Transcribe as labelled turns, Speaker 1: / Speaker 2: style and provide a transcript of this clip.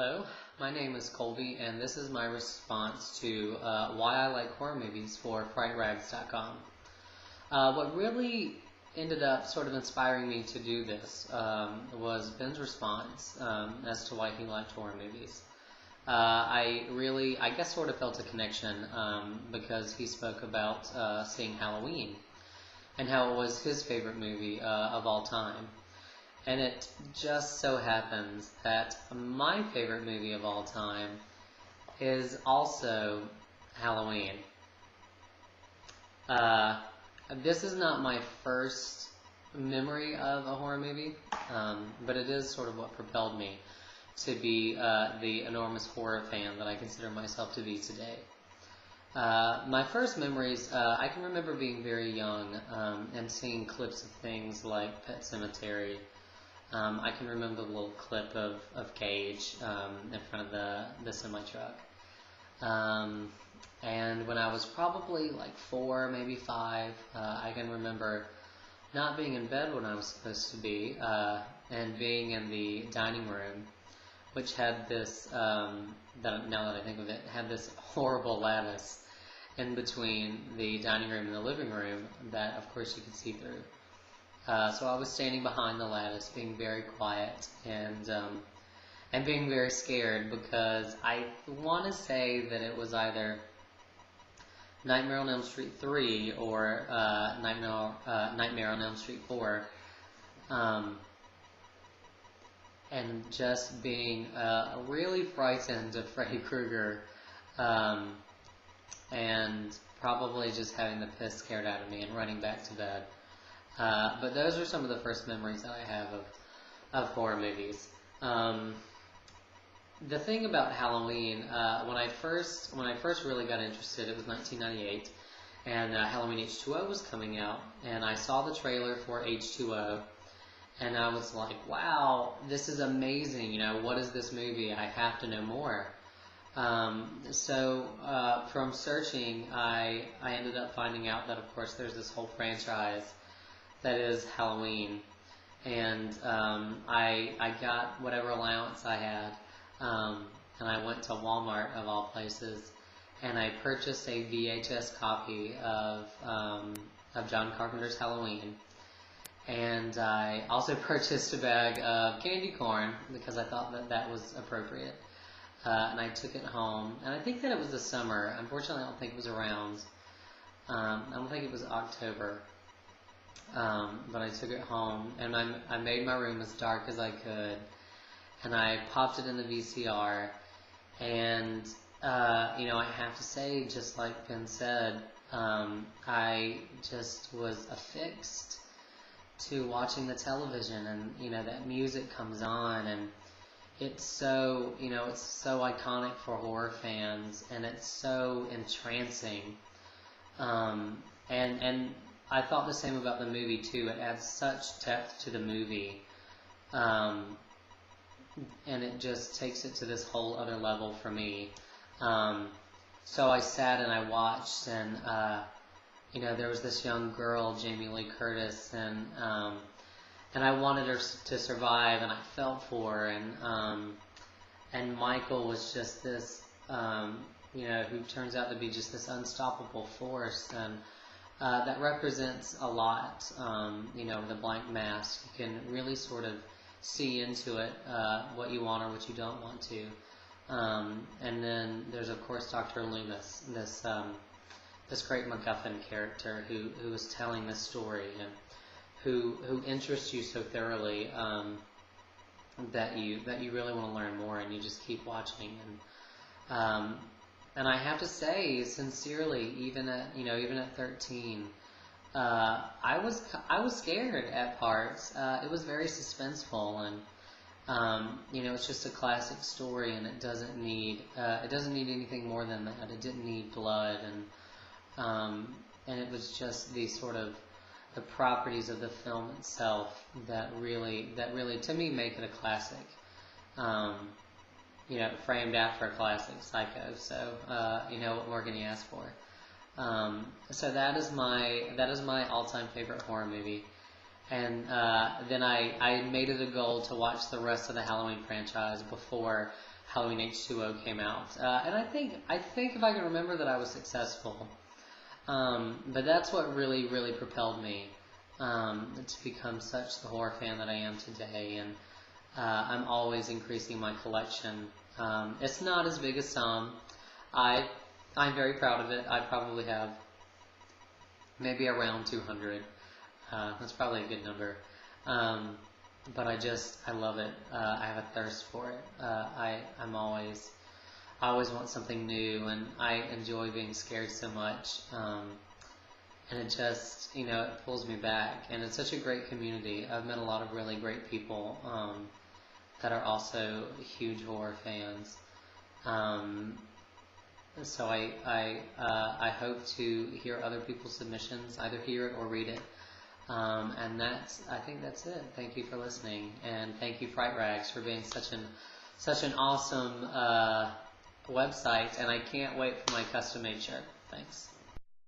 Speaker 1: Hello, my name is Colby, and this is my response to why I like horror movies for fright-rags.com. What really ended up sort of inspiring me to do this was Ben's response as to why he liked horror movies. I guess, sort of felt a connection because he spoke about seeing Halloween and how it was his favorite movie of all time. And it just so happens that my favorite movie of all time is also Halloween. This is not my first memory of a horror movie, but it is sort of what propelled me to be the enormous horror fan that I consider myself to be today. My first memories, I can remember being very young and seeing clips of things like Pet Sematary. I can remember the little clip of Cage in front of the semi-truck. And when I was probably like 4, maybe 5, I can remember not being in bed when I was supposed to be, and being in the dining room, which had this, now that I think of it, had this horrible lattice in between the dining room and the living room that, of course, you could see through. So I was standing behind the lattice, being very quiet and being very scared because I want to say that it was either Nightmare on Elm Street 3 or Nightmare on Elm Street 4, and just being really frightened of Freddy Krueger, and probably just having the piss scared out of me and running back to bed. But those are some of the first memories that I have of horror movies. The thing about Halloween, when I first really got interested, it was 1998, and Halloween H2O was coming out, and I saw the trailer for H2O, and I was like, wow, this is amazing, what is this movie? I have to know more. So from searching, I ended up finding out that, of course, there's this whole franchise that is Halloween, and I got whatever allowance I had, and I went to Walmart of all places, and I purchased a VHS copy of John Carpenter's Halloween, and I also purchased a bag of candy corn because I thought that was appropriate, and I took it home, and I think that it was the summer. Unfortunately, I don't think it was around. I don't think it was October. But I took it home, and I made my room as dark as I could, and I popped it in the VCR, and, I have to say, just like Ben said, I just was affixed to watching the television, and, that music comes on, and it's so, it's so iconic for horror fans, and it's so entrancing, and I thought the same about the movie too. It adds such depth to the movie, and it just takes it to this whole other level for me. So I sat and I watched, and there was this young girl, Jamie Lee Curtis, and I wanted her to survive, and I felt for her, and Michael was just this, who turns out to be just this unstoppable force, and that represents a lot, the blank mask. You can really sort of see into it what you want or what you don't want to. And then there's, of course, Dr. Loomis, this great MacGuffin character who is telling this story and who interests you so thoroughly that you really want to learn more, and you just keep watching. And I have to say, sincerely, even at 13, I was scared at parts. It was very suspenseful, and it's just a classic story, and it doesn't need anything more than that. It didn't need blood, and it was just the properties of the film itself that really to me make it a classic. Framed after a classic, Psycho. So, what more can you ask for? So that is my all-time favorite horror movie. And then I made it a goal to watch the rest of the Halloween franchise before Halloween H2O came out, and I think if I can remember that I was successful. But that's what really propelled me to become such the horror fan that I am today, and I'm always increasing my collection. It's not as big as some. I'm very proud of it. I probably have maybe around 200. That's probably a good number. But I love it. I have a thirst for it. I always want something new, and I enjoy being scared so much. And it just, it pulls me back. And it's such a great community. I've met a lot of really great people that are also huge horror fans. So I hope to hear other people's submissions, either hear it or read it. And I think that's it. Thank you for listening, and thank you, fright-rags, for being such an awesome website. And I can't wait for my custom-made shirt. Thanks.